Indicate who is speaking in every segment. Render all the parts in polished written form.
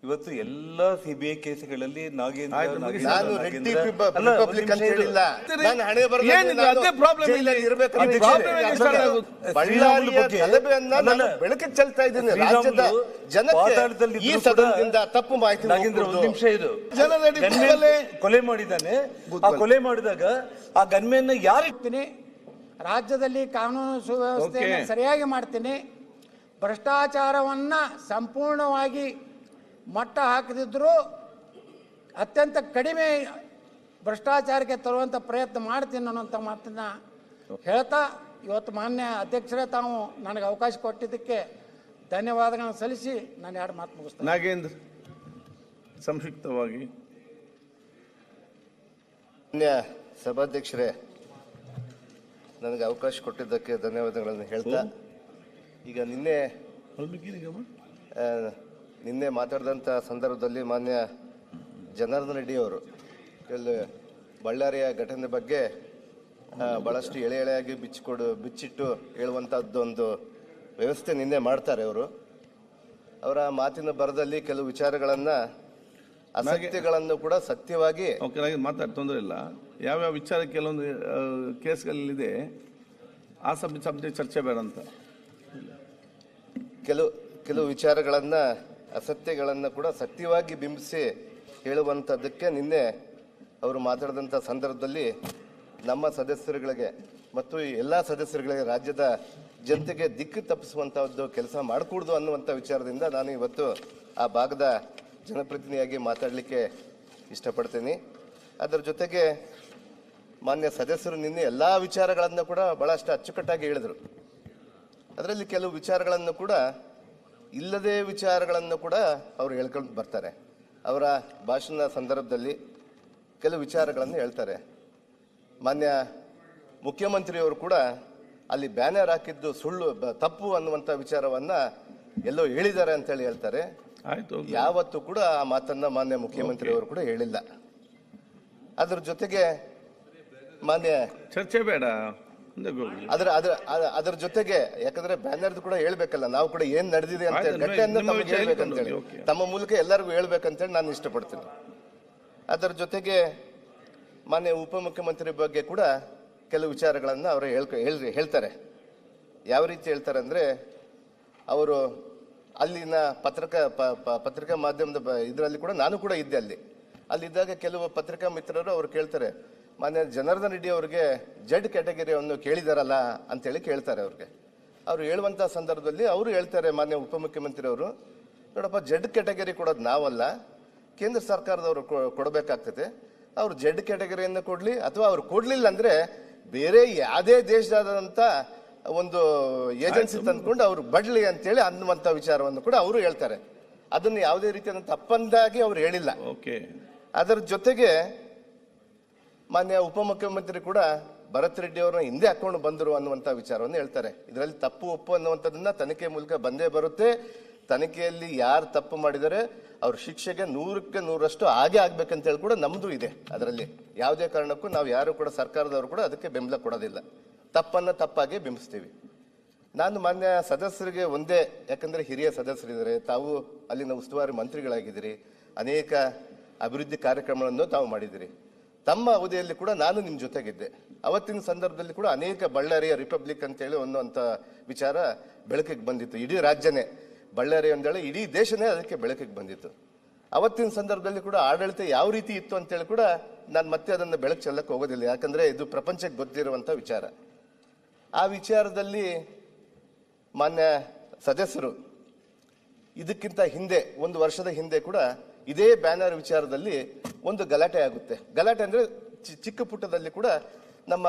Speaker 1: ಇವತ್ತು ಎಲ್ಲಾ ಸಿಬಿಐ ಕೇಸ್ಗಳಲ್ಲಿ ನಾಗೇಂದ್ರ
Speaker 2: ನಾನು ರೆಡ್ಡಿ ರಿಪಬ್ಲಿಕ್ ಅಂತ ಹೇಳಿಲ್ಲ. ನಾನು ಹಣೆ ಬೆಳಕಿಗೆ ಚೆಲ್ತಾ ಇದ್ದೀನಿ. ರಾಜ್ಯದ ಜನತೆ ಈ ಸದನದಿಂದ ತಪ್ಪು ಮಾಹಿತಿ
Speaker 1: ನಿಮಿಷ ಇದು ಕೊಲೆ ಮಾಡಿದ್ದಾನೆ. ಆ ಕೊಲೆ ಮಾಡಿದಾಗ ಆ ಗನ್ಮೆನ್ ಯಾರು
Speaker 3: ಇರ್ತೀನಿ, ರಾಜ್ಯದಲ್ಲಿ ಕಾನೂನು ಸುವ್ಯವಸ್ಥೆಯನ್ನು ಸರಿಯಾಗಿ ಮಾಡ್ತೀನಿ, ಭ್ರಷ್ಟಾಚಾರವನ್ನ ಸಂಪೂರ್ಣವಾಗಿ ಮಟ್ಟ ಹಾಕದಿದ್ರೂ ಅತ್ಯಂತ ಕಡಿಮೆ ಭ್ರಷ್ಟಾಚಾರಕ್ಕೆ ತರುವಂಥ ಪ್ರಯತ್ನ ಮಾಡ್ತೀನಿ ಅನ್ನೋಂಥ ಮಾತನ್ನ ಹೇಳ್ತಾ ಇವತ್ತು ಮಾನ್ಯ ಅಧ್ಯಕ್ಷರೇ ತಾವು ನನಗೆ ಅವಕಾಶ ಕೊಟ್ಟಿದ್ದಕ್ಕೆ ಧನ್ಯವಾದಗಳನ್ನು ಸಲ್ಲಿಸಿ ನಾನು ಎರಡು ಮಾತು ಮುಗಿಸ್ತೇನೆ.
Speaker 4: ನಾಗೇಂದ್ರ ಸಂಕ್ಷಿಪ್ತವಾಗಿ.
Speaker 2: ಮಾನ್ಯ ಸಭಾಧ್ಯಕ್ಷರೇ, ನನಗೆ ಅವಕಾಶ ಕೊಟ್ಟಿದ್ದಕ್ಕೆ ಧನ್ಯವಾದಗಳನ್ನು ಹೇಳ್ತಾ, ಈಗ ನಿನ್ನೆ ಮಾತಾಡಿದಂಥ ಸಂದರ್ಭದಲ್ಲಿ ಮಾನ್ಯ ಜನಾರ್ದನ್ ರೆಡ್ಡಿ ಅವರು ಬಳ್ಳಾರಿಯ ಘಟನೆ ಬಗ್ಗೆ ಭಾಳಷ್ಟು ಎಳೆಯಾಗಿ ಬಿಚ್ಚಿಟ್ಟು ಹೇಳುವಂಥದ್ದು ಒಂದು ವ್ಯವಸ್ಥೆ ನಿನ್ನೆ ಮಾಡ್ತಾರೆ ಅವರು. ಅವರ ಮಾತಿನ ಬರದಲ್ಲಿ ಕೆಲವು ವಿಚಾರಗಳನ್ನು ಅಸತ್ಯಗಳನ್ನು ಕೂಡ ಸತ್ಯವಾಗಿ
Speaker 4: ಮಾತಾಡಿ ತೊಂದರೆ ಇಲ್ಲ. ಯಾವ್ಯಾವ ವಿಚಾರ ಕೆಲವೊಂದು ಕೇಸ್ಗಳಲ್ಲಿದೆ ಆ ಸಬ್ಜೆಕ್ಟ್ ಚರ್ಚೆ ಬೇಡ ಅಂತ
Speaker 2: ಕೆಲವು ವಿಚಾರಗಳನ್ನು ಅಸತ್ಯಗಳನ್ನು ಕೂಡ ಸತ್ಯವಾಗಿ ಬಿಂಬಿಸಿ ಹೇಳುವಂಥದ್ದಕ್ಕೆ ನಿನ್ನೆ ಅವರು ಮಾತಾಡಿದಂಥ ಸಂದರ್ಭದಲ್ಲಿ ನಮ್ಮ ಸದಸ್ಯರುಗಳಿಗೆ ಮತ್ತು ಎಲ್ಲ ಸದಸ್ಯರುಗಳಿಗೆ ರಾಜ್ಯದ ಜನತೆಗೆ ದಿಕ್ಕು ತಪ್ಪಿಸುವಂಥದ್ದು ಕೆಲಸ ಮಾಡಕೂಡ್ದು ಅನ್ನುವಂಥ ವಿಚಾರದಿಂದ ನಾನು ಇವತ್ತು ಆ ಭಾಗದ ಜನಪ್ರತಿನಿಧಿಯಾಗಿ ಮಾತಾಡಲಿಕ್ಕೆ ಇಷ್ಟಪಡ್ತೀನಿ. ಅದರ ಜೊತೆಗೆ ಮಾನ್ಯ ಸದಸ್ಯರು ನಿನ್ನೆ ಎಲ್ಲ ವಿಚಾರಗಳನ್ನು ಕೂಡ ಭಾಳಷ್ಟು ಅಚ್ಚುಕಟ್ಟಾಗಿ ಹೇಳಿದರು. ಅದರಲ್ಲಿ ಕೆಲವು ವಿಚಾರಗಳನ್ನು ಕೂಡ ಇಲ್ಲದೇ ವಿಚಾರಗಳನ್ನು ಕೂಡ ಅವರು ಹೇಳ್ಕೊಂಡು ಬರ್ತಾರೆ. ಅವರ ಭಾಷಣದ ಸಂದರ್ಭದಲ್ಲಿ ಕೆಲವು ವಿಚಾರಗಳನ್ನು ಹೇಳ್ತಾರೆ. ಮಾನ್ಯ ಮುಖ್ಯಮಂತ್ರಿಯವರು ಕೂಡ ಅಲ್ಲಿ ಬ್ಯಾನರ್ ಹಾಕಿದ್ದು ಸುಳ್ಳು ತಪ್ಪು ಅನ್ನುವಂಥ ವಿಚಾರವನ್ನು ಎಲ್ಲೋ ಹೇಳಿದ್ದಾರೆ ಅಂತೇಳಿ ಹೇಳ್ತಾರೆ. ಯಾವತ್ತೂ ಕೂಡ ಆ ಮಾತನ್ನ ಮಾನ್ಯ ಮುಖ್ಯಮಂತ್ರಿಯವರು ಕೂಡ ಹೇಳಿಲ್ಲ. ಅದರ ಜೊತೆಗೆ ಮಾನ್ಯ
Speaker 4: ಚರ್ಚೆ ಬೇಡ
Speaker 2: ಅದರ ಜೊತೆಗೆ ಯಾಕಂದ್ರೆ ಬ್ಯಾನರ್ದು ಕೂಡ ಹೇಳ್ಬೇಕಲ್ಲ, ನಾವು ಕೂಡ ಏನ್ ನಡೆದಿದೆ ಅಂತ ಘಟನೆಯನ್ನು ತಮಗೆ ಹೇಳ್ಬೇಕಂತೇಳಿ ತಮ್ಮ ಮೂಲಕ ಎಲ್ಲರಿಗೂ ಹೇಳ್ಬೇಕಂತೇಳಿ ನಾನು ಇಷ್ಟಪಡ್ತೀನಿ. ಅದರ ಜೊತೆಗೆ ಮಾನ್ಯ ಉಪಮುಖ್ಯಮಂತ್ರಿ ಬಗ್ಗೆ ಕೂಡ ಕೆಲವು ವಿಚಾರಗಳನ್ನು ಅವರು ಹೇಳ್ತಾರೆ. ಯಾವ ರೀತಿ ಹೇಳ್ತಾರೆ ಅಂದ್ರೆ, ಅವರು ಅಲ್ಲಿನ ಪತ್ರಿಕಾ ಮಾಧ್ಯಮದ ಇದರಲ್ಲಿ ಕೂಡ ನಾನು ಕೂಡ ಇದ್ದೆ. ಅಲ್ಲಿದ್ದಾಗ ಕೆಲವು ಪತ್ರಿಕಾ ಮಿತ್ರರು ಅವರು ಕೇಳ್ತಾರೆ, ಮಾನ್ಯ ಜನಾರ್ದನ್ ರೆಡ್ಡಿ ಅವ್ರಿಗೆ ಜೆಡ್ ಕ್ಯಾಟಗರಿಯನ್ನು ಕೇಳಿದಾರಲ್ಲ ಅಂತೇಳಿ ಕೇಳ್ತಾರೆ. ಅವ್ರು ಹೇಳುವಂಥ ಸಂದರ್ಭದಲ್ಲಿ ಅವರು ಹೇಳ್ತಾರೆ, ಮಾನ್ಯ ಉಪಮುಖ್ಯಮಂತ್ರಿ ಅವರು, ನೋಡಪ್ಪ ಜೆಡ್ ಕ್ಯಾಟಗರಿ ಕೊಡೋದು ನಾವಲ್ಲ, ಕೇಂದ್ರ ಸರ್ಕಾರದವರು ಕೊಡಬೇಕಾಗ್ತದೆ. ಅವ್ರು ಜೆಡ್ ಕ್ಯಾಟಗರಿಯನ್ನು ಕೊಡಲಿ ಅಥವಾ ಅವ್ರು ಕೊಡಲಿಲ್ಲ ಅಂದರೆ ಬೇರೆ ಯಾವುದೇ ದೇಶದಾದಂಥ ಒಂದು ಏಜೆನ್ಸಿ ತಂದ್ಕೊಂಡು ಅವ್ರು ಬಡ್ಲಿ ಅಂತೇಳಿ ಅನ್ನುವಂಥ ವಿಚಾರವನ್ನು ಕೂಡ ಅವರು ಹೇಳ್ತಾರೆ. ಅದನ್ನು ಯಾವುದೇ ರೀತಿಯಾದಂಥ ತಪ್ಪಂದಾಗಿ ಅವ್ರು ಹೇಳಿಲ್ಲ. ಅದರ ಜೊತೆಗೆ ಮಾನ್ಯ ಉಪಮುಖ್ಯಮಂತ್ರಿ ಕೂಡ ಭರತ್ ರೆಡ್ಡಿ ಅವರನ್ನ ಹಿಂದೆ ಹಾಕೊಂಡು ಬಂದರು ಅನ್ನುವಂಥ ವಿಚಾರವನ್ನು ಹೇಳ್ತಾರೆ. ಇದರಲ್ಲಿ ತಪ್ಪು ಒಪ್ಪು ಅನ್ನುವಂಥದ್ದನ್ನ ತನಿಖೆ ಮೂಲಕ ಬಂದೇ ಬರುತ್ತೆ. ತನಿಖೆಯಲ್ಲಿ ಯಾರು ತಪ್ಪು ಮಾಡಿದರೆ ಅವ್ರ ಶಿಕ್ಷೆಗೆ 100ಕ್ಕೆ 100ರಷ್ಟು ಹಾಗೆ ಆಗ್ಬೇಕಂತ ಹೇಳಿ ಕೂಡ ನಮ್ದು ಇದೆ. ಅದರಲ್ಲಿ ಯಾವುದೇ ಕಾರಣಕ್ಕೂ ನಾವು ಯಾರು ಕೂಡ ಸರ್ಕಾರದವರು ಕೂಡ ಅದಕ್ಕೆ ಬೆಂಬಲ ಕೊಡೋದಿಲ್ಲ. ತಪ್ಪನ್ನ ತಪ್ಪಾಗಿ ಬಿಂಬಿಸ್ತೀವಿ. ನಾನು ಮಾನ್ಯ ಸದಸ್ಯರಿಗೆ ಒಂದೇ, ಯಾಕಂದ್ರೆ ಹಿರಿಯ ಸದಸ್ಯರಿದ್ದಾರೆ, ತಾವು ಅಲ್ಲಿನ ಉಸ್ತುವಾರಿ ಮಂತ್ರಿಗಳಾಗಿದ್ದೀರಿ, ಅನೇಕ ಅಭಿವೃದ್ಧಿ ಕಾರ್ಯಕ್ರಮಗಳನ್ನು ತಾವು ಮಾಡಿದಿರಿ. ತಮ್ಮ ಅವಧಿಯಲ್ಲಿ ಕೂಡ ನಾನು ನಿಮ್ಮ ಜೊತೆಗಿದ್ದೆ. ಅವತ್ತಿನ ಸಂದರ್ಭದಲ್ಲಿ ಕೂಡ ಅನೇಕ ಬಳ್ಳಾರಿಯ ರಿಪಬ್ಲಿಕ್ ಅಂತೇಳಿ ಅನ್ನುವಂಥ ವಿಚಾರ ಬೆಳಕಿಗೆ ಬಂದಿತ್ತು. ಇಡೀ ರಾಜ್ಯನೇ ಬಳ್ಳಾರಿ ಅಂದೇಳಿ ಇಡೀ ದೇಶನೇ ಅದಕ್ಕೆ ಬೆಳಕಿಗೆ ಬಂದಿತ್ತು. ಅವತ್ತಿನ ಸಂದರ್ಭದಲ್ಲಿ ಕೂಡ ಆಡಳಿತ ಯಾವ ರೀತಿ ಇತ್ತು ಅಂತೇಳಿ ಕೂಡ ನಾನು ಮತ್ತೆ ಅದನ್ನು ಬೆಳಕು ಚೆಲ್ಲಕ್ಕೆ ಹೋಗೋದಿಲ್ಲ, ಯಾಕಂದ್ರೆ ಇದು ಪ್ರಪಂಚಕ್ಕೆ ಗೊತ್ತಿರುವಂಥ ವಿಚಾರ. ಆ ವಿಚಾರದಲ್ಲಿ ಮಾನ್ಯ ಸದಸ್ಯರು ಇದಕ್ಕಿಂತ ಹಿಂದೆ 1 ವರ್ಷದ ಹಿಂದೆ ಕೂಡ ಇದೇ ಬ್ಯಾನರ್ ವಿಚಾರದಲ್ಲಿ ಒಂದು ಗಲಾಟೆ ಆಗುತ್ತೆ. ಗಲಾಟೆ ಅಂದ್ರೆ ಚಿಕ್ಕ ಪುಟ್ಟದಲ್ಲಿ ಕೂಡ ನಮ್ಮ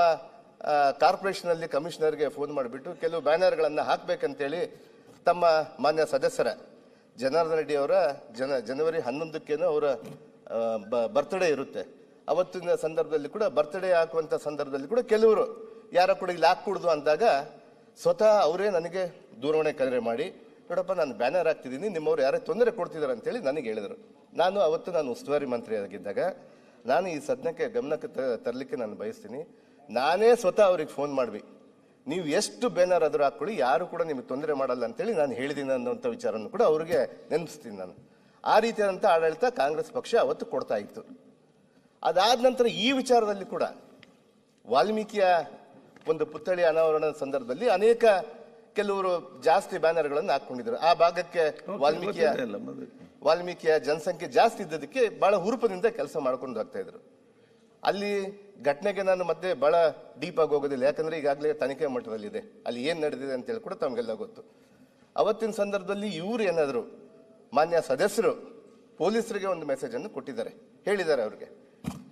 Speaker 2: ಕಾರ್ಪೊರೇಷನ್ ಅಲ್ಲಿ ಕಮಿಷನರ್ಗೆ ಫೋನ್ ಮಾಡಿಬಿಟ್ಟು ಕೆಲವು ಬ್ಯಾನರ್ಗಳನ್ನು ಹಾಕ್ಬೇಕಂತೇಳಿ ತಮ್ಮ ಮಾನ್ಯ ಸದಸ್ಯರ ಜನಾರ್ದನ್ ರೆಡ್ಡಿ ಅವರ ಜನವರಿ 11ಕ್ಕೇನೋ ಅವರ ಬರ್ತ್ಡೇ ಇರುತ್ತೆ. ಅವತ್ತಿನ ಸಂದರ್ಭದಲ್ಲಿ ಕೂಡ ಬರ್ತ್ಡೇ ಹಾಕುವಂಥ ಸಂದರ್ಭದಲ್ಲಿ ಕೂಡ ಕೆಲವರು ಯಾರ ಕೂಡ ಇಲ್ಲಿ ಹಾಕ್ಕೊಡ್ದು ಅಂದಾಗ ಸ್ವತಃ ಅವರೇ ನನಗೆ ದೂರವಾಣಿ ಕರೆ ಮಾಡಿ, ನೋಡಪ್ಪ ನಾನು ಬ್ಯಾನರ್ ಹಾಕ್ತಿದ್ದೀನಿ, ನಿಮ್ಮವ್ರು ಯಾರೇ ತೊಂದರೆ ಕೊಡ್ತಿದ್ದಾರೆ ಅಂತೇಳಿ ನನಗೆ ಹೇಳಿದರು. ನಾನು ಉಸ್ತುವಾರಿ ಮಂತ್ರಿ ಆಗಿದ್ದಾಗ ನಾನು ಈ ಸದನಕ್ಕೆ ಗಮನಕ್ಕೆ ತರಲಿಕ್ಕೆ ನಾನು ಬಯಸ್ತೀನಿ. ನಾನೇ ಸ್ವತಃ ಅವ್ರಿಗೆ ಫೋನ್ ಮಾಡಿ, ನೀವು ಎಷ್ಟು ಬ್ಯಾನರ್ ಆದರೂ ಹಾಕ್ಕೊಳ್ಳಿ, ಯಾರು ಕೂಡ ನಿಮಗೆ ತೊಂದರೆ ಮಾಡಲ್ಲ ಅಂತೇಳಿ ನಾನು ಹೇಳಿದ್ದೀನಿ ಅನ್ನೋಂಥ ವಿಚಾರವನ್ನು ಕೂಡ ಅವ್ರಿಗೆ ನೆನಪಿಸ್ತೀನಿ ನಾನು. ಆ ರೀತಿಯಾದಂಥ ಆಡಳಿತ ಕಾಂಗ್ರೆಸ್ ಪಕ್ಷ ಅವತ್ತು ಕೊಡ್ತಾ ಇತ್ತು. ಅದಾದ ನಂತರ ಈ ವಿಚಾರದಲ್ಲಿ ಕೂಡ ವಾಲ್ಮೀಕಿಯ ಒಂದು ಪುತ್ಥಳಿ ಅನಾವರಣದ ಸಂದರ್ಭದಲ್ಲಿ ಅನೇಕ ಕೆಲವರು ಜಾಸ್ತಿ ಬ್ಯಾನರ್ಗಳನ್ನು ಹಾಕೊಂಡಿದ್ರು. ಆ ಭಾಗಕ್ಕೆ ವಾಲ್ಮೀಕಿಯ ಜನಸಂಖ್ಯೆ ಜಾಸ್ತಿ ಇದ್ದದಕ್ಕೆ ಬಹಳ ಹುರುಪದಿಂದ ಕೆಲಸ ಮಾಡ್ಕೊಂಡು ಹೋಗ್ತಾ ಇದ್ರು. ಅಲ್ಲಿ ಘಟನೆಗೆ ನಾನು ಮತ್ತೆ ಬಹಳ ಡೀಪ್ ಆಗಿ ಹೋಗೋದಿಲ್ಲ, ಯಾಕಂದ್ರೆ ಈಗಾಗಲೇ ತನಿಖೆ ಮಟ್ಟದಲ್ಲಿದೆ, ಅಲ್ಲಿ ಏನ್ ನಡೆದಿದೆ ಅಂತ ಹೇಳಿ ಕೂಡ ತಮಗೆಲ್ಲ ಗೊತ್ತು. ಅವತ್ತಿನ ಸಂದರ್ಭದಲ್ಲಿ ಇವರು ಏನಾದ್ರು ಮಾನ್ಯ ಸದಸ್ಯರು ಪೊಲೀಸರಿಗೆ ಒಂದು ಮೆಸೇಜ್ ಅನ್ನು ಕೊಟ್ಟಿದ್ದಾರೆ, ಹೇಳಿದ್ದಾರೆ ಅವ್ರಿಗೆ,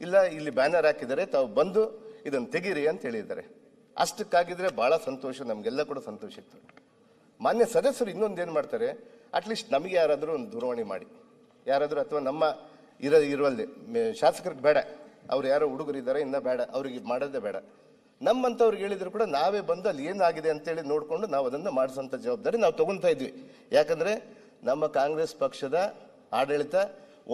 Speaker 2: ಇಲ್ಲ ಇಲ್ಲಿ ಬ್ಯಾನರ್ ಹಾಕಿದ್ದಾರೆ, ತಾವು ಬಂದು ಇದನ್ನು ತೆಗೀರಿ ಅಂತ ಹೇಳಿದ್ದಾರೆ. ಅಷ್ಟಕ್ಕಾಗಿದ್ರೆ ಬಹಳ ಸಂತೋಷ, ನಮ್ಗೆಲ್ಲ ಕೂಡ ಸಂತೋಷ ಇತ್ತು. ಮಾನ್ಯ ಸದಸ್ಯರು ಇನ್ನೊಂದೇನು ಮಾಡ್ತಾರೆ, ಅಟ್ಲೀಸ್ಟ್ ನಮಗೆ ಯಾರಾದರೂ ಒಂದು ದೂರವಾಣಿ ಮಾಡಿ, ಯಾರಾದರೂ ಅಥವಾ ನಮ್ಮ ಇರುವಲ್ಲಿ ಶಾಸಕರಿಗೆ ಬೇಡ, ಅವ್ರು ಯಾರೋ ಹುಡುಗರಿದ್ದಾರೆ ಇನ್ನ ಬೇಡ, ಅವ್ರಿಗೆ ಮಾಡೋದೇ ಬೇಡ, ನಮ್ಮಂಥವ್ರಿಗೆ ಹೇಳಿದ್ರು ಕೂಡ ನಾವೇ ಬಂದು ಅಲ್ಲಿ ಏನಾಗಿದೆ ಅಂತೇಳಿ ನೋಡಿಕೊಂಡು ನಾವು ಅದನ್ನು ಮಾಡಿಸೋಂಥ ಜವಾಬ್ದಾರಿ ನಾವು ತಗೊಂತಾ ಇದ್ವಿ. ಯಾಕಂದ್ರೆ ನಮ್ಮ ಕಾಂಗ್ರೆಸ್ ಪಕ್ಷದ ಆಡಳಿತ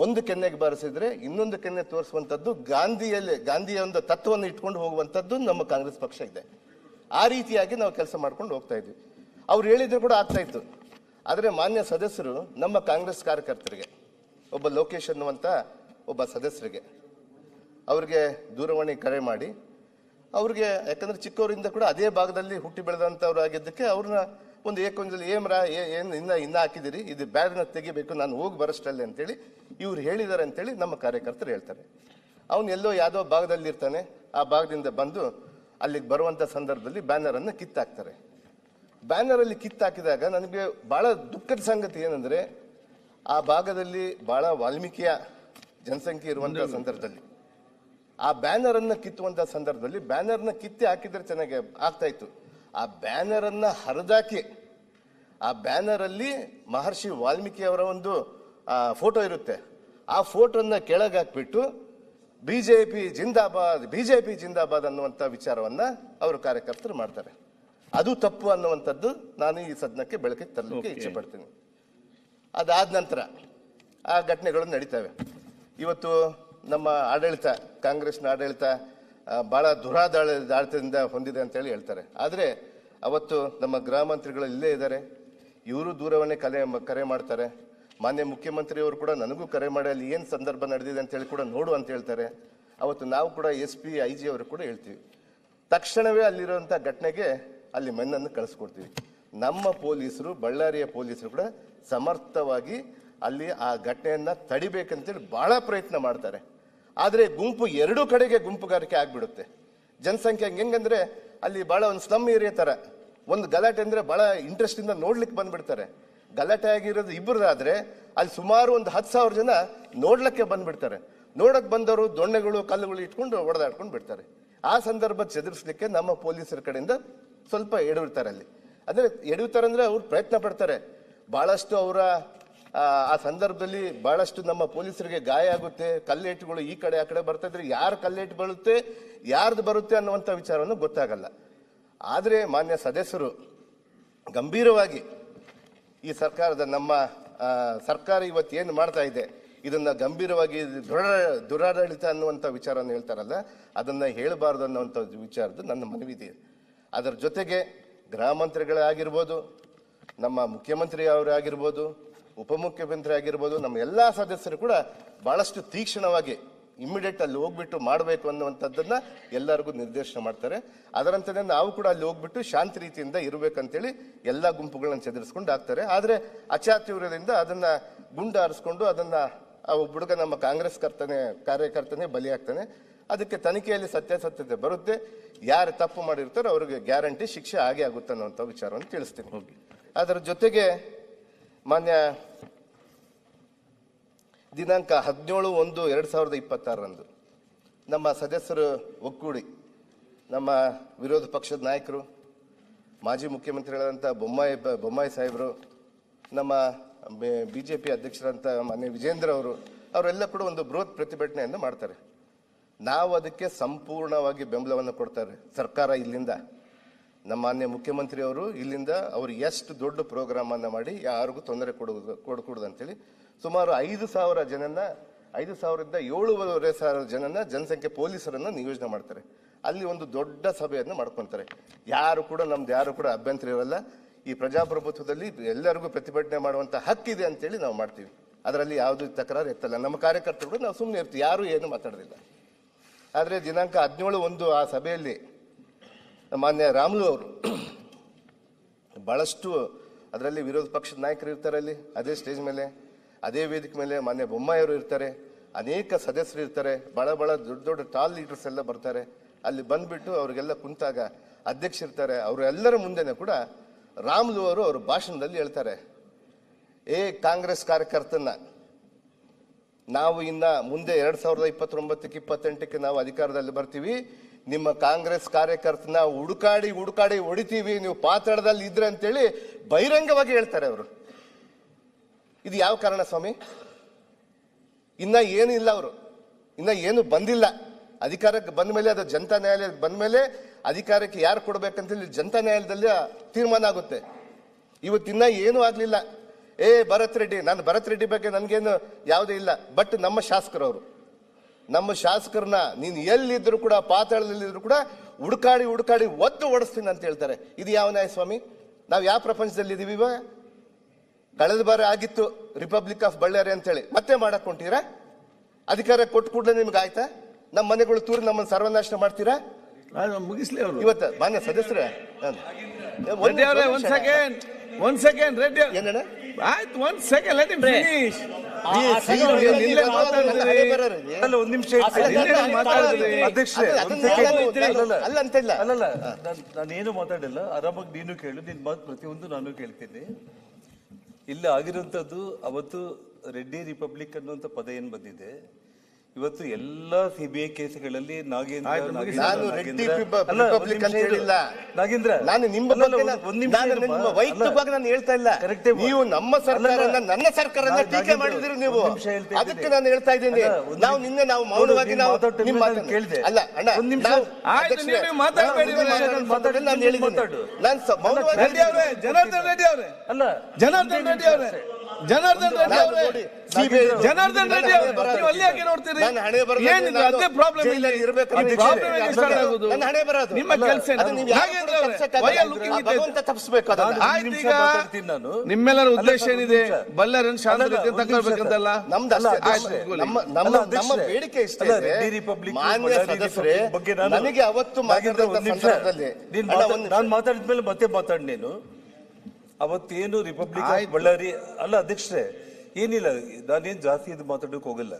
Speaker 2: ಒಂದು ಕೆನ್ನೆಗೆ ಬಾರಿಸಿದ್ರೆ ಇನ್ನೊಂದು ಕೆನ್ನೆ ತೋರಿಸುವಂಥದ್ದು ಗಾಂಧಿಯ ಒಂದು ತತ್ವವನ್ನು ಇಟ್ಕೊಂಡು ಹೋಗುವಂಥದ್ದು ನಮ್ಮ ಕಾಂಗ್ರೆಸ್ ಪಕ್ಷ ಇದೆ. ಆ ರೀತಿಯಾಗಿ ನಾವು ಕೆಲಸ ಮಾಡ್ಕೊಂಡು ಹೋಗ್ತಾ ಇದ್ವಿ. ಅವ್ರು ಹೇಳಿದ್ರು ಕೂಡ ಆಗ್ತಾ ಇತ್ತು. ಆದರೆ ಮಾನ್ಯ ಸದಸ್ಯರು ನಮ್ಮ ಕಾಂಗ್ರೆಸ್ ಕಾರ್ಯಕರ್ತರಿಗೆ, ಒಬ್ಬ ಲೋಕೇಶ್ ಅನ್ನುವಂಥ ಒಬ್ಬ ಸದಸ್ಯರಿಗೆ ಅವ್ರಿಗೆ ದೂರವಾಣಿ ಕರೆ ಮಾಡಿ, ಅವ್ರಿಗೆ ಯಾಕಂದ್ರೆ ಚಿಕ್ಕವರಿಂದ ಕೂಡ ಅದೇ ಭಾಗದಲ್ಲಿ ಹುಟ್ಟಿ ಬೆಳೆದಂಥವ್ರು ಆಗಿದ್ದಕ್ಕೆ ಅವ್ರನ್ನ ಒಂದು ಏಕೊಂಜಲ್ಲಿ ಏನು ಇನ್ನ ಹಾಕಿದಿರಿ, ಇದು ಬ್ಯಾಡ್ನ ತೆಗಿಬೇಕು, ನಾನು ಹೋಗಿ ಬರೋಷ್ಟಲ್ಲೇ ಅಂತೇಳಿ ಇವ್ರು ಹೇಳಿದ್ದಾರೆ ಅಂತೇಳಿ ನಮ್ಮ ಕಾರ್ಯಕರ್ತರು ಹೇಳ್ತಾರೆ. ಅವನು ಎಲ್ಲೋ ಯಾವುದೋ ಭಾಗದಲ್ಲಿ ಇರ್ತಾನೆ, ಆ ಭಾಗದಿಂದ ಬಂದು ಅಲ್ಲಿಗೆ ಬರುವಂಥ ಸಂದರ್ಭದಲ್ಲಿ ಬ್ಯಾನರ್ ಅನ್ನು ಕಿತ್ತಾಕ್ತಾರೆ. ಬ್ಯಾನರ್ ಅಲ್ಲಿ ಕಿತ್ತಾಕಿದಾಗ ನನಗೆ ಬಹಳ ದುಃಖದ ಸಂಗತಿ ಏನಂದ್ರೆ, ಆ ಭಾಗದಲ್ಲಿ ಬಹಳ ವಾಲ್ಮೀಕಿಯ ಜನಸಂಖ್ಯೆ ಇರುವಂತಹ ಸಂದರ್ಭದಲ್ಲಿ ಆ ಬ್ಯಾನರ್ ಅನ್ನ ಕಿತ್ತುವಂತಹ ಸಂದರ್ಭದಲ್ಲಿ ಬ್ಯಾನರ್ನ ಕಿತ್ತಿ ಹಾಕಿದ್ರೆ ಚೆನ್ನಾಗಿ ಆಗ್ತಾ ಇತ್ತು. ಆ ಬ್ಯಾನರ್ ಅನ್ನ ಹರಿದಾಕಿ ಆ ಬ್ಯಾನರ್ ಅಲ್ಲಿ ಮಹರ್ಷಿ ವಾಲ್ಮೀಕಿ ಅವರ ಒಂದು ಫೋಟೋ ಇರುತ್ತೆ. ಆ ಫೋಟೋನ ಕೆಳಗೆ ಹಾಕ್ಬಿಟ್ಟು ಬಿಜೆಪಿ ಜಿಂದಾಬಾದ್ ಅನ್ನುವಂಥ ವಿಚಾರವನ್ನ ಅವರು ಕಾರ್ಯಕರ್ತರು ಮಾಡ್ತಾರೆ. ಅದು ತಪ್ಪು ಅನ್ನುವಂಥದ್ದು ನಾನು ಈ ಸದನಕ್ಕೆ ಬೆಳಕಿಗೆ ತರಲಿಕ್ಕೆ ಇಚ್ಛೆ ಪಡ್ತೀನಿ. ಅದಾದ ನಂತರ ಆ ಘಟನೆಗಳು ನಡೀತವೆ. ಇವತ್ತು ನಮ್ಮ ಆಡಳಿತ, ಕಾಂಗ್ರೆಸ್ನ ಆಡಳಿತ ಬಹಳ ದುರಾಡಳಿತದಿಂದ ಹೊಂದಿದೆ ಅಂತೇಳಿ ಹೇಳ್ತಾರೆ. ಆದರೆ ಅವತ್ತು ನಮ್ಮ ಗೃಹ ಮಂತ್ರಿಗಳು ಇಲ್ಲೇ ಇದ್ದಾರೆ, ಇವರು ದೂರವಾಣಿ ಕರೆ ಮಾಡ್ತಾರೆ. ಮಾನ್ಯ ಮುಖ್ಯಮಂತ್ರಿಯವರು ಕೂಡ ನನಗೂ ಕರೆ ಮಾಡಿ ಅಲ್ಲಿ ಏನು ಸಂದರ್ಭ ನಡೆದಿದೆ ಅಂತೇಳಿ ಕೂಡ ನೋಡು ಅಂತ ಹೇಳ್ತಾರೆ. ಅವತ್ತು ನಾವು ಕೂಡ SP IG ಅವರು ಕೂಡ ಹೇಳ್ತೀವಿ, ತಕ್ಷಣವೇ ಅಲ್ಲಿರುವಂಥ ಘಟನೆಗೆ ಅಲ್ಲಿ ಮೆನ್ನನ್ನು ಕಳಿಸ್ಕೊಡ್ತೀವಿ. ನಮ್ಮ ಪೊಲೀಸರು, ಬಳ್ಳಾರಿಯ ಪೊಲೀಸರು ಕೂಡ ಸಮರ್ಥವಾಗಿ ಅಲ್ಲಿ ಆ ಘಟನೆಯನ್ನ ತಡಿಬೇಕಂತೇಳಿ ಬಹಳ ಪ್ರಯತ್ನ ಮಾಡ್ತಾರೆ. ಆದರೆ ಗುಂಪು ಎರಡೂ ಕಡೆಗೆ ಗುಂಪುಗಾರಿಕೆ ಆಗ್ಬಿಡುತ್ತೆ. ಜನಸಂಖ್ಯೆ ಹೆಂಗಂದ್ರೆ ಅಲ್ಲಿ ಬಹಳ ಒಂದು ಸ್ಲಮ್ ಏರಿಯಾ ತರ ಒಂದು ಗಲಾಟೆ ಅಂದ್ರೆ ಬಹಳ ಇಂಟ್ರೆಸ್ಟ್ ಇಂದ ನೋಡ್ಲಿಕ್ಕೆ ಬಂದ್ಬಿಡ್ತಾರೆ. ಗಲಾಟೆ ಆಗಿರೋದು ಇಬ್ಬರದಾದ್ರೆ ಅಲ್ಲಿ ಸುಮಾರು ಒಂದು 10,000 ಜನ ನೋಡ್ಲಿಕ್ಕೆ ಬಂದ್ಬಿಡ್ತಾರೆ. ನೋಡಕ್ ಬಂದವರು ದೊಣ್ಣೆಗಳು ಕಲ್ಲುಗಳು ಇಟ್ಕೊಂಡು ಹೊಡೆದಾಡ್ಕೊಂಡು ಬಿಡ್ತಾರೆ. ಆ ಸಂದರ್ಭ ಚದುರಿಸ್ಲಿಕ್ಕೆ ನಮ್ಮ ಪೊಲೀಸರ ಕಡೆಯಿಂದ ಸ್ವಲ್ಪ ಎಡವಿರ್ತಾರೆ. ಅಲ್ಲಿ ಅಂದ್ರೆ ಎಡವಿತಾರೆ ಅಂದ್ರೆ ಅವ್ರು ಪ್ರಯತ್ನ ಪಡ್ತಾರೆ ಬಹಳಷ್ಟು. ಅವರ ಆ ಸಂದರ್ಭದಲ್ಲಿ ಬಹಳಷ್ಟು ನಮ್ಮ ಪೊಲೀಸರಿಗೆ ಗಾಯ ಆಗುತ್ತೆ. ಕಲ್ಲೇಟುಗಳು ಈ ಕಡೆ ಆ ಕಡೆ ಬರ್ತಾ ಇದ್ರೆ ಯಾರು ಕಲ್ಲೇಟು ಬರುತ್ತೆ, ಯಾರ್ದು ಬರುತ್ತೆ ಅನ್ನುವಂಥ ವಿಚಾರವನ್ನು ಗೊತ್ತಾಗಲ್ಲ. ಆದರೆ ಮಾನ್ಯ ಸದಸ್ಯರು ಗಂಭೀರವಾಗಿ ಈ ಸರ್ಕಾರದ, ನಮ್ಮ ಸರ್ಕಾರ ಇವತ್ತು ಏನು ಮಾಡ್ತಾ ಇದೆ ಇದನ್ನ ಗಂಭೀರವಾಗಿ ದುರಾಡಳಿತ ಅನ್ನುವಂಥ ವಿಚಾರವನ್ನು ಹೇಳ್ತಾರಲ್ಲ, ಅದನ್ನ ಹೇಳಬಾರ್ದು ಅನ್ನುವಂಥ ವಿಚಾರದ ನನ್ನ ಮನವಿದೆ. ಅದರ ಜೊತೆಗೆ ಗೃಹ ಮಂತ್ರಿಗಳೇ ಆಗಿರ್ಬೋದು, ನಮ್ಮ ಮುಖ್ಯಮಂತ್ರಿ ಅವರೇ ಆಗಿರ್ಬೋದು, ಉಪಮುಖ್ಯಮಂತ್ರಿ ಆಗಿರ್ಬೋದು, ನಮ್ಮ ಎಲ್ಲಾ ಸದಸ್ಯರು ಕೂಡ ಬಹಳಷ್ಟು ತೀಕ್ಷ್ಣವಾಗಿ ಇಮಿಡಿಯೇಟ್ ಅಲ್ಲಿ ಹೋಗ್ಬಿಟ್ಟು ಮಾಡಬೇಕು ಅನ್ನುವಂಥದ್ದನ್ನ ಎಲ್ಲರಿಗೂ ನಿರ್ದೇಶನ ಮಾಡ್ತಾರೆ. ಅದರಂತೆ ನಾವು ಕೂಡ ಅಲ್ಲಿ ಹೋಗ್ಬಿಟ್ಟು ಶಾಂತಿ ರೀತಿಯಿಂದ ಇರಬೇಕಂತೇಳಿ ಎಲ್ಲಾ ಗುಂಪುಗಳನ್ನ ಚದುರಿಸ್ಕೊಂಡು ಆಗ್ತಾರೆ. ಆದ್ರೆ ಅಚಾತುರ್ಯದಿಂದ ಅದನ್ನ ಗುಂಡು ಹಾರಿಸ್ಕೊಂಡು ಅದನ್ನ ಒಬ್ಬ ಹುಡುಗ ನಮ್ಮ ಕಾಂಗ್ರೆಸ್ ಕಾರ್ಯಕರ್ತನೇ ಬಲಿಯಾಗ್ತಾನೆ. ಅದಕ್ಕೆ ತನಿಖೆಯಲ್ಲಿ ಸತ್ಯಾಸತ್ಯತೆ ಬರುತ್ತೆ. ಯಾರು ತಪ್ಪು ಮಾಡಿರ್ತಾರೋ ಅವ್ರಿಗೆ ಗ್ಯಾರಂಟಿ ಶಿಕ್ಷೆ ಆಗೇ ಆಗುತ್ತೆ ಅನ್ನುವಂಥ ವಿಚಾರವನ್ನು ತಿಳಿಸ್ತೀನಿ. ಅದರ ಜೊತೆಗೆ ಮಾನ್ಯ ದಿನಾಂಕ 17/1/2026 ನಮ್ಮ ಸದಸ್ಯರು ಒಕ್ಕೂಡಿ ನಮ್ಮ ವಿರೋಧ ಪಕ್ಷದ ನಾಯಕರು, ಮಾಜಿ ಮುಖ್ಯಮಂತ್ರಿಗಳಾದಂಥ ಬೊಮ್ಮಾಯಿ ಸಾಹೇಬರು, ನಮ್ಮ BJP ಅಧ್ಯಕ್ಷರಂತ ಮಾನ್ಯ ವಿಜೇಂದ್ರ ಅವರೆಲ್ಲ ಕೂಡ ಒಂದು ಬೃಹತ್ ಪ್ರತಿಭಟನೆಯನ್ನು ಮಾಡ್ತಾರೆ. ನಾವು ಅದಕ್ಕೆ ಸಂಪೂರ್ಣವಾಗಿ ಬೆಂಬಲವನ್ನು ಕೊಡ್ತಾರೆ. ಸರ್ಕಾರ ಇಲ್ಲಿಂದ, ನಮ್ಮ ಮಾನ್ಯ ಮುಖ್ಯಮಂತ್ರಿ ಅವರು ಇಲ್ಲಿಂದ ಅವರು ಎಷ್ಟು ದೊಡ್ಡ ಪ್ರೋಗ್ರಾಮ್ ಅನ್ನ ಮಾಡಿ ಯಾರಿಗೂ ತೊಂದರೆ ಕೊಡಕೂಡದು ಅಂತೇಳಿ ಸುಮಾರು 5,000 ಜನನ 5,000ರಿಂದ 7,500 ಜನನ ಜನಸಂಖ್ಯೆ ಪೊಲೀಸರನ್ನ ನಿಯೋಜನೆ ಮಾಡ್ತಾರೆ. ಅಲ್ಲಿ ಒಂದು ದೊಡ್ಡ ಸಭೆಯನ್ನು ಮಾಡ್ಕೊಂತಾರೆ. ಯಾರು ಕೂಡ ಅಭ್ಯಂತರ ಇರಲ್ಲ. ಈ ಪ್ರಜಾಪ್ರಭುತ್ವದಲ್ಲಿ ಎಲ್ಲರಿಗೂ ಪ್ರತಿಭಟನೆ ಮಾಡುವಂತ ಹಕ್ಕಿದೆ ಅಂತೇಳಿ ನಾವು ಮಾಡ್ತೀವಿ. ಅದರಲ್ಲಿ ಯಾವುದೇ ತಕರಾರು ಎತ್ತಲ್ಲ. ನಮ್ಮ ಕಾರ್ಯಕರ್ತರು ನಾವು ಸುಮ್ಮನೆ ಇರ್ತೀವಿ, ಯಾರು ಏನು ಮಾತಾಡೋದಿಲ್ಲ. ಆದರೆ ದಿನಾಂಕ 17/1 ಆ ಸಭೆಯಲ್ಲಿ ಮಾನ್ಯ ರಾಮುಲು ಅವರು ಬಹಳಷ್ಟು, ಅದರಲ್ಲಿ ವಿರೋಧ ಪಕ್ಷದ ನಾಯಕರು ಇರ್ತಾರೆ, ಅಲ್ಲಿ ಅದೇ ಸ್ಟೇಜ್ ಮೇಲೆ, ಅದೇ ವೇದಿಕೆ ಮೇಲೆ ಮಾನ್ಯ ಬೊಮ್ಮಾಯಿಯವರು ಇರ್ತಾರೆ, ಅನೇಕ ಸದಸ್ಯರು ಇರ್ತಾರೆ, ಬಹಳ ದೊಡ್ಡ ದೊಡ್ಡ ಟಾಲ್ ಲೀಡರ್ಸ್ ಎಲ್ಲ ಬರ್ತಾರೆ. ಅಲ್ಲಿ ಬಂದ್ಬಿಟ್ಟು ಅವ್ರಿಗೆಲ್ಲ ಕುಂತಾಗ ಅಧ್ಯಕ್ಷರಿರ್ತಾರೆ, ಅವರೆಲ್ಲರ ಮುಂದೆನೇ ಕೂಡ ರಾಮುಲು ಅವರು ಅವ್ರ ಭಾಷಣದಲ್ಲಿ ಹೇಳ್ತಾರೆ, ಕಾಂಗ್ರೆಸ್ ಕಾರ್ಯಕರ್ತನ ನಾವು ಇನ್ನ ಮುಂದೆ 2029ಕ್ಕೆ 28ಕ್ಕೆ ನಾವು ಅಧಿಕಾರದಲ್ಲಿ ಬರ್ತೀವಿ, ನಿಮ್ಮ ಕಾಂಗ್ರೆಸ್ ಕಾರ್ಯಕರ್ತನ ಹುಡುಕಾಡಿ ಹೊಡಿತೀವಿ, ನೀವು ಪಾತಾಳದಲ್ಲಿ ಇದ್ರೆ ಅಂತೇಳಿ ಬಹಿರಂಗವಾಗಿ ಹೇಳ್ತಾರೆ ಅವರು. ಇದು ಯಾವ ಕಾರಣ ಸ್ವಾಮಿ? ಇನ್ನ ಏನು ಇಲ್ಲ, ಅವರು ಇನ್ನ ಏನು ಬಂದಿಲ್ಲ. ಅಧಿಕಾರಕ್ಕೆ ಬಂದ ಮೇಲೆ, ಅದು ಜನತಾ ನ್ಯಾಯಾಲಯಕ್ಕೆ ಬಂದ ಮೇಲೆ ಅಧಿಕಾರಕ್ಕೆ ಯಾರು ಕೊಡ್ಬೇಕಂತೇಳಿ ಜನತಾ ನ್ಯಾಯಾಲಯದಲ್ಲಿ ತೀರ್ಮಾನ ಆಗುತ್ತೆ. ಇವತ್ತಿನ್ನ ಏನೂ ಆಗ್ಲಿಲ್ಲ. ಭರತ್ ರೆಡ್ಡಿ, ನಾನು ಭರತ್ ರೆಡ್ಡಿ ಬಗ್ಗೆ ನನಗೇನು ಯಾವುದೇ ಇಲ್ಲ, ಬಟ್ ನಮ್ಮ ಶಾಸಕರನ್ನ ನೀನು ಎಲ್ಲಿದ್ರು ಕೂಡ, ಪಾತಾಳದಲ್ಲಿದ್ರು ಕೂಡ ಹುಡುಕಾಡಿ ಒದ್ದು ಓಡಿಸ್ತೀನಿ ಅಂತ ಹೇಳ್ತಾರೆ. ಇದು ಯಾವ ನ್ಯಾಯ ಸ್ವಾಮಿ? ನಾವು ಯಾವ ಪ್ರಪಂಚದಲ್ಲಿ ಇದೀವಿ ಇವಾಗ? ಕಳೆದ ಬಾರಿ ಆಗಿತ್ತು ರಿಪಬ್ಲಿಕ್ ಆಫ್ ಬಳ್ಳಾರಿ ಅಂತೇಳಿ, ಮತ್ತೆ ಮಾಡಕ್ ಹೊಂಟೀರಾ? ಅಧಿಕಾರ ಕೊಟ್ಟು ಕೂಡಲೇ ನಿಮ್ಗೆ ಆಯ್ತಾ? ನಮ್ಮ ಮನೆಗಳು ತೂರಿ ನಮ್ಮನ್ನು ಸರ್ವನಾಶ ಮಾಡ್ತೀರಾ?
Speaker 4: ಮುಗಿಸ್ಲಿ ಅವರು.
Speaker 2: ಇವತ್ತು ಮಾನ್ಯ ಸದಸ್ಯರೇ,
Speaker 4: ಒಂದ್ ಸೆಕೆಂಡ್ ರೆಡ್ಡಿ
Speaker 2: ಏನಣ್ಣ
Speaker 4: ಆಯ್ತು, ಒಂದ್ ಸೆಕೆಂಡ್ ಲೆಟ್ ಹಿಮ್ ಫಿನಿಶ್.
Speaker 1: ಅಲ್ಲ, ಒಂದ್ ನಿಮಿಷ ಅಧ್ಯಕ್ಷರೇ,
Speaker 2: ಅಲ್ಲ ಅಂತ ಇಲ್ಲ,
Speaker 1: ನಾನೇನು ಮಾತಾಡಿಲ್ಲ, ಆರಾಮಾಗಿ ನೀನು ಕೇಳು, ನಿನ್ ಮಾತು ಪ್ರತಿಯೊಂದು ನಾನು ಕೇಳ್ತೀನಿ. ಇಲ್ಲಿ ಆಗಿರುವಂತದ್ದು, ಅವತ್ತು ರೆಡ್ಡಿ ರಿಪಬ್ಲಿಕ್ ಅನ್ನುವಂತ ಪದ ಏನ್ ಬಂದಿದೆ, ಇವತ್ತು ಎಲ್ಲಾ ಸಿಬಿಐ ಕೇಸ್ಗಳಲ್ಲಿ ನಾಗೇಂದ್ರ
Speaker 2: ನಾನು ನಿಮ್ಮ ವೈಯಕ್ತಿಕವಾಗಿ ನಾನು ಹೇಳ್ತಾ ಇಲ್ಲ. ನೀವು ನಮ್ಮ ಸರ್ಕಾರನ, ನನ್ನ ಸರ್ಕಾರನ ಟೀಕೆ ಮಾಡಿದಿರಿ ನೀವು, ಅದಕ್ಕೆ ನಾನು ಹೇಳ್ತಾ ಇದ್ದೀನಿ. ನಾವು ನಿನ್ನೆ ಮೌನವಾಗಿ ನಾವು ಕೇಳಿದೆ ಅಲ್ಲ ಅಣ್ಣ, ನಾನು ಹೇಳಿದ್ದೀನಿ, ನಾನು ಮೌನವಾಗಿ
Speaker 4: ಜನಾರ್ದನ್ ರೆಡ್ಡಿ ಅವರೇ ಅಲ್ಲ, ಜನಾರ್ದನ್ ರೆಡ್ಡಿ ಅವರೇ ಜನಾರ್ದನ್ ರೆಡ್ಡಿ ಅವರು ನೀವು ಅಲ್ಲಿ ಯಾಕೆ ನೋಡ್ತೀರಿ? ಏನಿದೆ ಅದೇ ಪ್ರಾಬ್ಲಮ್ ಇಲ್ಲ, ನಿಮ್ಮ ಕೆಲಸ ನಿಮ್ಮೆಲ್ಲರ ಉದ್ದೇಶ ಏನಿದೆ? ಬಳ್ಳಾರಿಯನ್ನು ಶಾಂತ ರೀತಿಯಲ್ಲಿ ತಗೊಳ್ಬೇಕಂತಲ್ಲ
Speaker 2: ನಮ್ಮ ಬೇಡಿಕೆ ಇಷ್ಟ. ಮಾನ್ಯ ಸದಸ್ಯರೇ, ನನಗೆ ಅವತ್ತು
Speaker 1: ನಾನು ಮಾತಾಡಿದ್ಮೇಲೆ ಮತ್ತೆ ಮಾತಾಡಿ ನೀನು. ಅವತ್ತೇನು ರಿಪಬ್ಲಿಕ್ ಆಫ್ ಬಳ್ಳಾರಿ ಅಲ್ಲ ಅಧ್ಯಕ್ಷರೇ, ಏನಿಲ್ಲ, ನಾನೇನು ಜಾಸ್ತಿ ಇದು ಮಾತಾಡೋಕೆ ಹೋಗಲ್ಲ.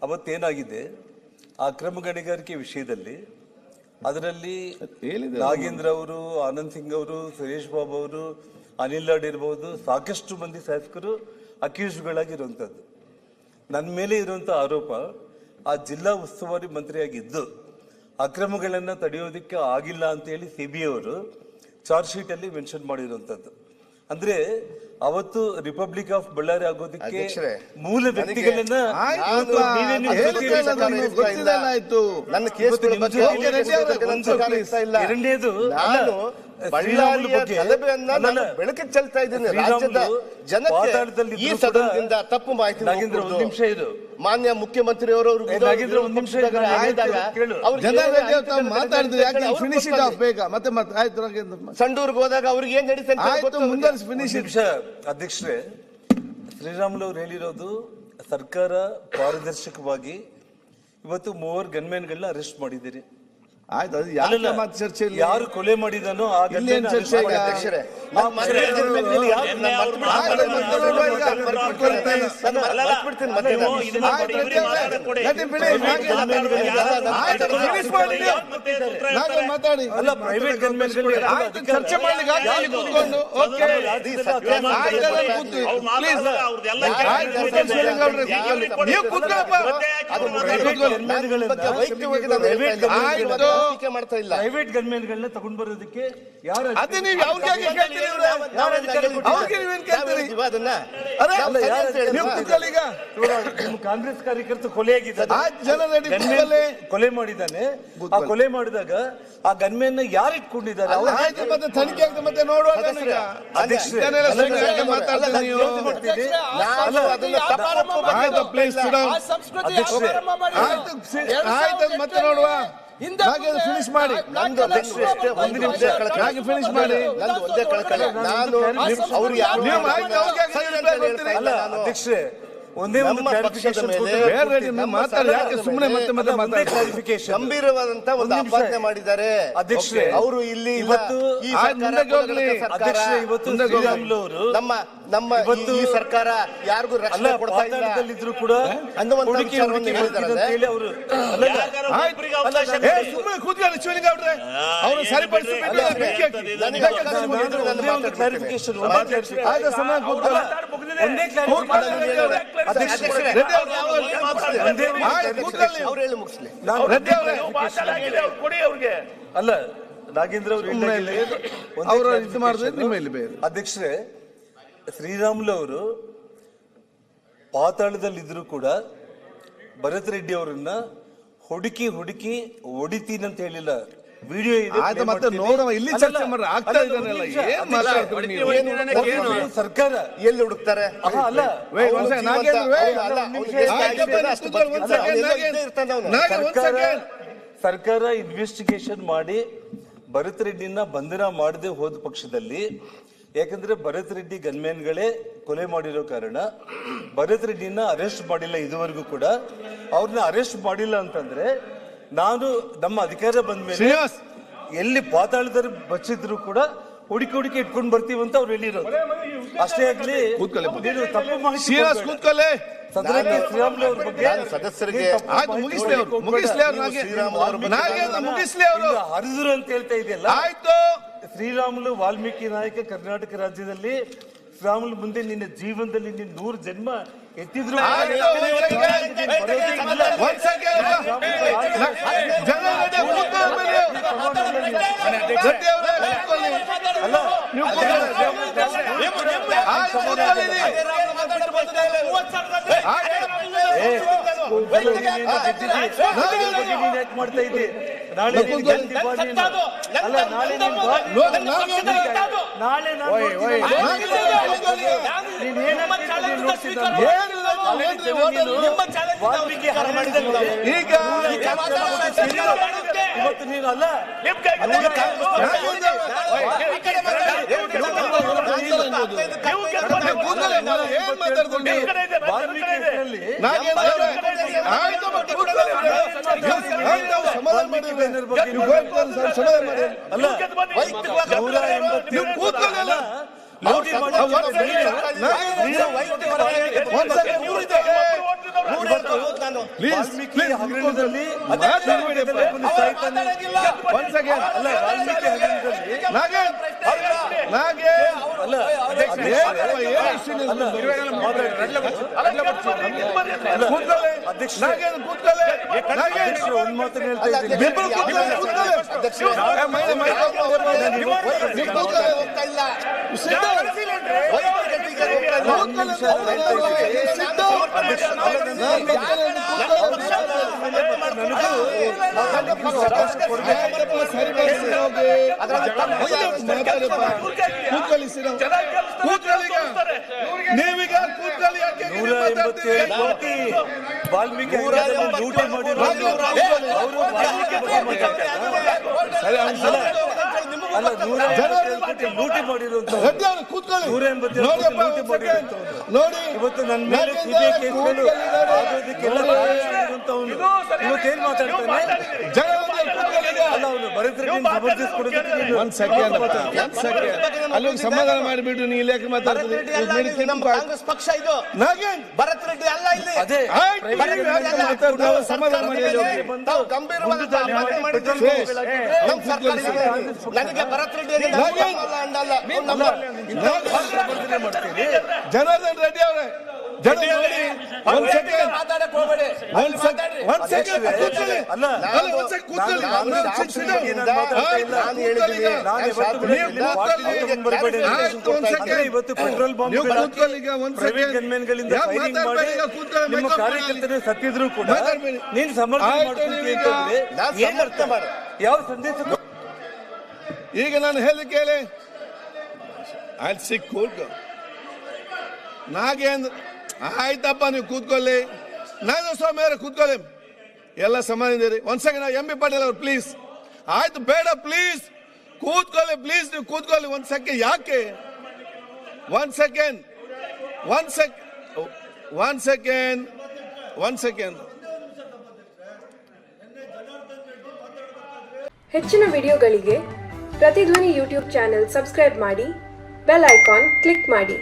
Speaker 1: ಅವತ್ತೇನಾಗಿದೆ, ಆ ಅಕ್ರಮ ಗಣಿಗಾರಿಕೆ ವಿಷಯದಲ್ಲಿ ಅದರಲ್ಲಿ ನಾಗೇಂದ್ರ ಅವರು, ಆನಂದ್ ಸಿಂಗ್ ಅವರು, ಸುರೇಶ್ ಬಾಬು ಅವರು, ಅನಿಲ್ ಲಾಡ್ ಇರಬಹುದು, ಸಾಕಷ್ಟು ಮಂದಿ ಶಾಸಕರು ಅಕ್ಯೂಸ್ಗಳಾಗಿರುವಂಥದ್ದು. ನನ್ನ ಮೇಲೆ ಇರುವಂಥ ಆರೋಪ, ಆ ಜಿಲ್ಲಾ ಉಸ್ತುವಾರಿ ಮಂತ್ರಿಯಾಗಿದ್ದು ಅಕ್ರಮಗಳನ್ನು ತಡೆಯೋದಕ್ಕೆ ಆಗಿಲ್ಲ ಅಂತೇಳಿ ಸಿಬಿಐ ಅವರು ಚಾರ್ಜ್ ಶೀಟ್ ಅಲ್ಲಿ ಮೆನ್ಷನ್ ಮಾಡಿರುವಂತದ್ದು. ಅಂದ್ರೆ ಅವತ್ತು ರಿಪಬ್ಲಿಕ್ ಆಫ್ ಬಳ್ಳಾರಿ ಆಗೋದಕ್ಕೆ ಮೂಲ ವ್ಯಕ್ತಿಗಳನ್ನ ಎರಡನೇದು
Speaker 2: ಬೆಳಕಿಗೆ ಚೆಲ್ತಾ ಇದ್ದೀನಿ. ರಾಜ್ಯದ ಜನತೆ ಈ ಸದನದಿಂದ ತಪ್ಪು ಮಾಹಿತಿ
Speaker 1: ನಾಗೇಂದ್ರ ಒಂದು ನಿಮಿಷ ಇದು,
Speaker 2: ಮಾನ್ಯ ಮುಖ್ಯಮಂತ್ರಿ ಅವರು
Speaker 1: ನಾಗೇಂದ್ರ ಒಂದು ನಿಮಿಷ
Speaker 2: ಸಂಡೂರ್ಗೆ ಹೋದಾಗ ಅವ್ರಿಗೆ ಏನ್ ನಡೀತಾ
Speaker 1: ಅಧ್ಯಕ್ಷರೇ, ಶ್ರೀರಾಮುಲು ಅವ್ರು ಹೇಳಿರೋದು ಸರ್ಕಾರ ಪಾರದರ್ಶಕವಾಗಿ ಇವತ್ತು 3 ಗನ್ಮ್ಯಾನ್ಗಳನ್ನ ಅರೆಸ್ಟ್ ಮಾಡಿದ್ದೀರಿ. ಯಾರು ಕೊಲೆ ಮಾಡಿದಾನೋ ಆ
Speaker 2: ಅಧ್ಯಕ್ಷರೇ,
Speaker 1: ಅಲ್ಲ, ಪ್ರೈವೇಟ್ ಗನ್ಮ್ಯಾನ್ಗಳು
Speaker 4: ಚರ್ಚೆ
Speaker 2: ಮಾಡ್ತಾ ಇಲ್ಲ.
Speaker 1: ಪ್ರೈವೇಟ್ ಗನ್ಮ್ಯಾನ್ಗಳನ್ನ ತಗೊಂಡ್ ಬರೋದಕ್ಕೆ ಯಾರು ಕಾಂಗ್ರೆಸ್ ಕಾರ್ಯಕರ್ತ ಕೊಲೆಯಾಗಿದ್ದಾರೆ, ಕೊಲೆ ಮಾಡಿದ್ದಾನೆ. ಆ ಕೊಲೆ ಮಾಡಿದಾಗ ಆ ಗನ್ಮ್ಯಾನ್ ಯಾರು ಇಟ್ಕೊಂಡಿದ್ದಾರೆ?
Speaker 4: ತನಿಖೆ ಮತ್ತೆ ನೋಡುವ ಮತ್ತೆ ನೋಡುವ. ಫಿನಿಶ್ ಮಾಡಿ, ಫಿನಿಶ್ ಮಾಡಿ.
Speaker 1: ಅಧ್ಯಕ್ಷರೇ, ಒಂದೇ ಒಂದು
Speaker 2: ನಮ್ಮ ಪಕ್ಷದ
Speaker 1: clarification
Speaker 2: ಮೇಲೆ
Speaker 1: ಕೊಡ್ತೀನಿ.
Speaker 4: ಬೇರೆ ನಿಮ್ಮ ಮಾತಾಡಿ, ಯಾಕೆ ಸುಮ್ಮನೆ ಮತ್ತೆ
Speaker 1: ಒಂದೇ
Speaker 4: ಮಾತಾಡಿ?
Speaker 1: clarification.
Speaker 2: ಗಂಭೀರವಾದಂತ ಒಂದು
Speaker 1: ಒಂದು ನಿಮಿಷ.
Speaker 2: ಆಪಾದನೆ ಮಾಡಿದ್ದಾರೆ
Speaker 1: ಅಧ್ಯಕ್ಷರೇ,
Speaker 2: ಅವರು ಇಲ್ಲಿ ಇಲ್ಲ.
Speaker 1: ಇವತ್ತು
Speaker 2: ಈ
Speaker 4: ಆ
Speaker 2: ಸರ್ಕಾರ
Speaker 4: ಮುಂದಕ್ಕೆ ಹೋಗ್ಲಿ.
Speaker 2: ಸರ್ಕಾರ.
Speaker 1: ಅಧ್ಯಕ್ಷರೇ, ಇವತ್ತು
Speaker 4: ಮುಂದೆ ಹೋಗ್ಲಿ.
Speaker 1: ಶ್ರೀರಾಮುಲು ಅವರು
Speaker 2: ನಮ್ಮ
Speaker 1: ಇವತ್ತು
Speaker 2: ಈ ಸರ್ಕಾರ ಯಾರಿಗೂ
Speaker 1: ಅಲ್ಲ
Speaker 2: ರಕ್ಷಣೆ ಕೊಡ್ತಾ ಇಲ್ಲ
Speaker 1: ಪಾತಾಳದಲ್ಲಿದ್ರು ಕೂಡ
Speaker 2: ಅನ್ನುವಂತ
Speaker 1: ಹೂಡಿಕೆ
Speaker 2: ವಿಚಾರವನ್ನು
Speaker 1: ಮಾಡ್ತೀನಿ ಅಂತ ಹೇಳಿ ಅವರು
Speaker 4: ಸುಮ್ಮನೆ ಕೂತ್ಕೊಳ್ಳಿ ಶಿವಲಿಂಗೌಡ್ರೆ, ಅವರು ಸರಿಪಡಿಸಬೇಕು.
Speaker 1: ಕ್ಲಾರಿಫಿಕೇಶನ್
Speaker 4: ಆದ ಸಮಯ ಕೂತ್ಕೊಳ್ಳಿ.
Speaker 1: ಒಂದೇ clarification. ಅಧ್ಯಕ್ಷರೇ,
Speaker 4: ರೆಡ್ಡಿ ಅವ್ರು ಆಯ್ತು, ಕೂತ್ಕೊಳ್ಳಿ.
Speaker 2: ಅವ್ರು ಹೇಳಿ ಮುಗಿಸ್ಲಿ.
Speaker 4: ರೆಡ್ಡಿ ಅವರೇ
Speaker 1: ಅಲ್ಲ ನಾಗೇಂದ್ರ ಅವರು
Speaker 4: ಅವರು ಇದು ಮಾಡಿದ್ರೆ ನಿಮ್ಮ ಇಲ್ಲಿ ಬೇರೆ.
Speaker 1: ಅಧ್ಯಕ್ಷರೇ, ಶ್ರೀರಾಮುಲು ಅವರು ಪಾತಾಳದಲ್ಲಿದ್ರು ಕೂಡ ಭರತ್ ರೆಡ್ಡಿ ಅವರನ್ನ ಹುಡುಕಿ ಹೊಡಿತೀನಿ ಅಂತ ಹೇಳಿಲ್ಲ. ವಿಡಿಯೋ ಇದೆ,
Speaker 4: ಆಯ್ತು, ಮತ್ತೆ ನೋಡುವ. ಇಲ್ಲಿ ಚರ್ಚೆ ಮಾಡ್ರೆ ಆಗ್ತಾ ಇದ್ದಾನಲ್ಲ, ಏನ್ ಮಾತಾಡ್ತೀರಿ ನೀವು?
Speaker 1: ಸರ್ಕಾರ
Speaker 2: ಎಲ್ಲಿ ಹುಡುಕ್ತಾರೆ
Speaker 1: ಅಲ್ಲ
Speaker 4: Wait, one second. Nagendra, wait.
Speaker 2: ಅಲ್ಲ, ಅವ್ನಿಗೆ ಎಷ್ಟು
Speaker 4: ಆಯ್ತು,
Speaker 2: ಆಗಿದ್ದಾರೆ ಅಷ್ಟು
Speaker 4: ಕೂತ್ಕೊಳ್ಳಿ, one second,
Speaker 2: ಬದುಕಿದ್ದಾನೆ.
Speaker 4: ನಾಗೇಂದ್ರ.
Speaker 2: ಇಲ್ಲೇ ಇರ್ತಾನೆ ಅವ್ನು.
Speaker 4: Nagendra, one second.
Speaker 1: ಸರ್ಕಾರ ಇನ್ವೆಸ್ಟಿಗೇಷನ್ ಮಾಡಿ ಭರತ್ ರೆಡ್ಡಿನ ಬಂಧನ ಮಾಡದೆ ಹೋದ ಪಕ್ಷದಲ್ಲಿ, ಯಾಕಂದ್ರೆ ಭರತ್ ರೆಡ್ಡಿ ಗನ್ಮ್ಯಾನ್ಗಳೇ ಕೊಲೆ ಮಾಡಿರೋ ಕಾರಣ ಭರತ್ ರೆಡ್ಡಿನ ಅರೆಸ್ಟ್ ಮಾಡಿಲ್ಲ ಇದುವರೆಗೂ ಕೂಡ. ಅವ್ರನ್ನ ಅರೆಸ್ಟ್ ಮಾಡಿಲ್ಲ ಅಂತಂದ್ರೆ ನಾನು ನಮ್ಮ ಅಧಿಕಾರ ಬಂದ ಮೇಲೆ
Speaker 4: ಶ್ರೀನಿವಾಸ್.
Speaker 1: ಎಲ್ಲಿ ಪಾತಾಳದಲ್ಲಿ ಬಚ್ಚಿದ್ರು ಕೂಡ ಹುಡುಕಿ ಇಟ್ಕೊಂಡು ಬರ್ತೀವಿ ಅಂತ ಅವ್ರು ಹೇಳಿರೋದು. ಅಷ್ಟೇ ಆಗ್ಲಿ,
Speaker 4: ಕೂತ್ಕೊಳ್ಳಿ.
Speaker 1: ನೀನು ತಪ್ಪು ಮಾಹಿತಿ
Speaker 4: ಶ್ರೀನಿವಾಸ್
Speaker 1: ಕೊಡ್ಬೇಡ.
Speaker 4: ಕೂತ್ಕೊಳ್ಳಿ.
Speaker 1: ಸದನಕ್ಕೆ ಶ್ರೀರಾಮುಲು ಅವ್ರ ಬಗ್ಗೆ
Speaker 2: ನಾನು ಸದಸ್ಯರಿಗೆ
Speaker 4: ಆಯ್ತು, ಮುಗಿಸ್ಲಿ ಅವ್ರು, ಮುಗಿಸ್ಲಿ ಅವ್ರು. ನಾಗೇಂದ್ರ ಮುಗಿಸ್ಲಿ ಅವರು.
Speaker 1: ಹರಿದ್ರು ಅಂತ ಹೇಳ್ತಾ ಇದೆಯಲ್ಲ.
Speaker 4: ಆಯ್ತು,
Speaker 1: ಶ್ರೀರಾಮುಲು ವಾಲ್ಮೀಕಿ ನಾಯಕ ಕರ್ನಾಟಕ ರಾಜ್ಯದಲ್ಲಿ ಶ್ರೀರಾಮುಲು ಮುಂದೆ ನಿನ್ನ ಜೀವನದಲ್ಲಿ ನೀನು 100 ಜನ್ಮ ಎತ್ತಿದ್ರು
Speaker 4: ಆಯ್ತು, ಒಂದ್ ಸೆಕೆಂಡ್. ಜನ ರೆಡ್ಡಿ ಕೂತ್ಕೊಳ್ಳಿ. ರೆಡ್ಡಿ ಅವರೇ ಕೂತ್ಕೊಳ್ಳಿ.
Speaker 1: ಅಲ್ಲ
Speaker 4: ನೀವು ಕೂತ್ಕೊಳ್ಳಿ. ಆಯ್ತು, ಕೂತ್ಕೊಳ್ಳಿ ನೀವು.
Speaker 1: ಮಾಡ್ತಾ ಇದ್ದೆ ನಾಳೆ ಅಲ್ಲ ನಾಳೆ ವಾಲ್ಮೀಕಿ
Speaker 4: ಈಗ
Speaker 1: ಇವತ್ತು ನೀನು ಅಲ್ಲ
Speaker 4: ಏನ್ ಮಾತಾಡ್ಕೊಂಡು
Speaker 1: ವಾಲ್ಮೀಕಿ ಹೆಸರಲ್ಲಿ
Speaker 4: ನಾಗೇಂದ್ರ ಅವರೇ, ಆಯ್ತು, ಮತ್ತೆ ಕೂತ್ಕೊಳ್ಳಿ. ಆಯ್ತು, ಸಮಾಧಾನ ಮಾಡಿ. ನೀವು ಹೋಗ್ಕೊಂಡು ಸ್ವಲ್ಪ ಸಮಾಧಾನ ಮಾಡಿ.
Speaker 1: ಅಲ್ಲ 180
Speaker 4: ನೀವು ಕೂತ್ಕೊಳ್ಳಿ ಅಲ್ಲ.
Speaker 1: ಲೂಟಿ ಮಾಡಿ ವಾಲ್ಮೀಕಿ ಹಗರಣದಲ್ಲಿ
Speaker 4: ಒಂದ್ ಸೆಕೆಂಡ್.
Speaker 1: ಅಲ್ಲ ವಾಲ್ಮೀಕಿ ಹಗರಣದಲ್ಲಿ ಅಲ್ಲ ಅಧ್ಯಕ್ಷ ಒಂದ್ ಮಾತನ್ನ ಹೇಳ್ತಾ ಇದ್ದೀನಿ.
Speaker 2: ಹೋಗ್ತಾ ಇಲ್ಲ
Speaker 4: ನೀವೀಗ ಕೂತ್ಕೊಳ್ಳಿ.
Speaker 1: 187 ಕೋಟಿ ವಾಲ್ಮೀಕಿ ಲೂಟಿ ಮಾಡಿರೋದು ಅವರು ಅಲ್ಲ 187 ಕೋಟಿ ಲೂಟಿ ಮಾಡಿರುವಂತ
Speaker 4: ನೋಡಿ
Speaker 1: ಇವತ್ತು ನನ್ನ ಮೇಲೆ ಸಿಬಿಐ ಕೇಸ್ಗಳು ಆಗೋದಕ್ಕೆಲ್ಲ ಇವತ್ತೇನ್ ಮಾತಾಡ್ತಾನೆ ಅಲ್ಲ ಅವನು ಭರತ್ ರೆಡ್ಡಿ ಜಬರ್ದಸ್ತ್ ಕೊಡೋದಕ್ಕೆ
Speaker 4: ಒಂದ್ ಸೆಕೆಂಡ್ ಅಲ್ಲಿ ಸಮಾಧಾನ ಮಾಡಿಬಿಟ್ಟು ನೀವು ಇಲಾಖೆ ಮಾತಾಡ್ತೀರಿ.
Speaker 2: ಕಾಂಗ್ರೆಸ್ ಪಕ್ಷ ಇದು ಭರತ್ ರೆಡ್ಡಿ ಅಲ್ಲ ಇಲ್ಲಿ
Speaker 1: ಅದೇ
Speaker 4: ಸಮಾಧಾನ ಮಾಡಿ.
Speaker 2: ತಾವು ಗಂಭೀರವಾದ ಆಪಾದನೆ ಮಾಡಿದ್ದೀರಿ. ನಮ್ಮ ಸರ್ಕಾರ ನನಗೆ ಭರತ್ ರೆಡ್ಡಿ
Speaker 4: ಜನಾರ್ದನ್ ರೆಡ್ಡಿ ಅವರೇ,
Speaker 1: ಇವತ್ತು ಪೆಟ್ರೋಲ್ ಬಾಂಬ್ ಪ್ರೈವೇಟ್ ಗನ್ಮೆನ್ಗಳಿಂದ ಫೈರಿಂಗ್ ಮಾಡಿ ನಿಮ್ಮ ಕಾರ್ಯಕರ್ತರು ಸತ್ತಿದ್ರು ಕೂಡ ನೀನು ಸಮರ್ಥನೆ ಮಾಡ್ತೀನಿ ಅಂತಂದ್ರೆ ಏನ್ ಅರ್ಥ ಮಾಡ ಯಾವ ಸಂದೇಶ
Speaker 4: ಈಗ ನಾನು ಹೇಳಿ ಕೇಳಿ. ನಾಗೇಂದ್ರ ಆಯ್ತಪ್ಪ, ನೀವು ಕೂತ್ಕೊಳ್ಳಿ. ನಾಗೇಂದ್ರ ಸ್ವಾಮಿ ಅವರೇ ಕೂತ್ಕೊಳ್ಳಿ, ಎಲ್ಲ ಸಮಾನ. ಒಂದ್ ಸೆಕೆಂಡ್ ಎಂ ಬಿ ಪಾಟೀಲ್ ಅವ್ರು ಪ್ಲೀಸ್. ಆಯ್ತು, ಬೇಡ ಪ್ಲೀಸ್ ಕೂತ್ಕೊಳ್ಳಿ, ಪ್ಲೀಸ್ ನೀವು ಕೂತ್ಕೊಳ್ಳಿ. ಒಂದ್ ಸೆಕೆಂಡ್, ಯಾಕೆ ಒಂದ್ ಸೆಕೆಂಡ್ ಒನ್ ಸೆಕೆಂಡ್
Speaker 5: ಹೆಚ್ಚಿನ ವಿಡಿಯೋಗಳಿಗೆ ಪ್ರತಿಧ್ವನಿ ಯೂಟ್ಯೂಬ್ ಚಾನೆಲ್ ಸಬ್ಸ್ಕ್ರೈಬ್ ಮಾಡಿ, ಬೆಲ್ ಐಕಾನ್ ಕ್ಲಿಕ್ ಮಾಡಿ.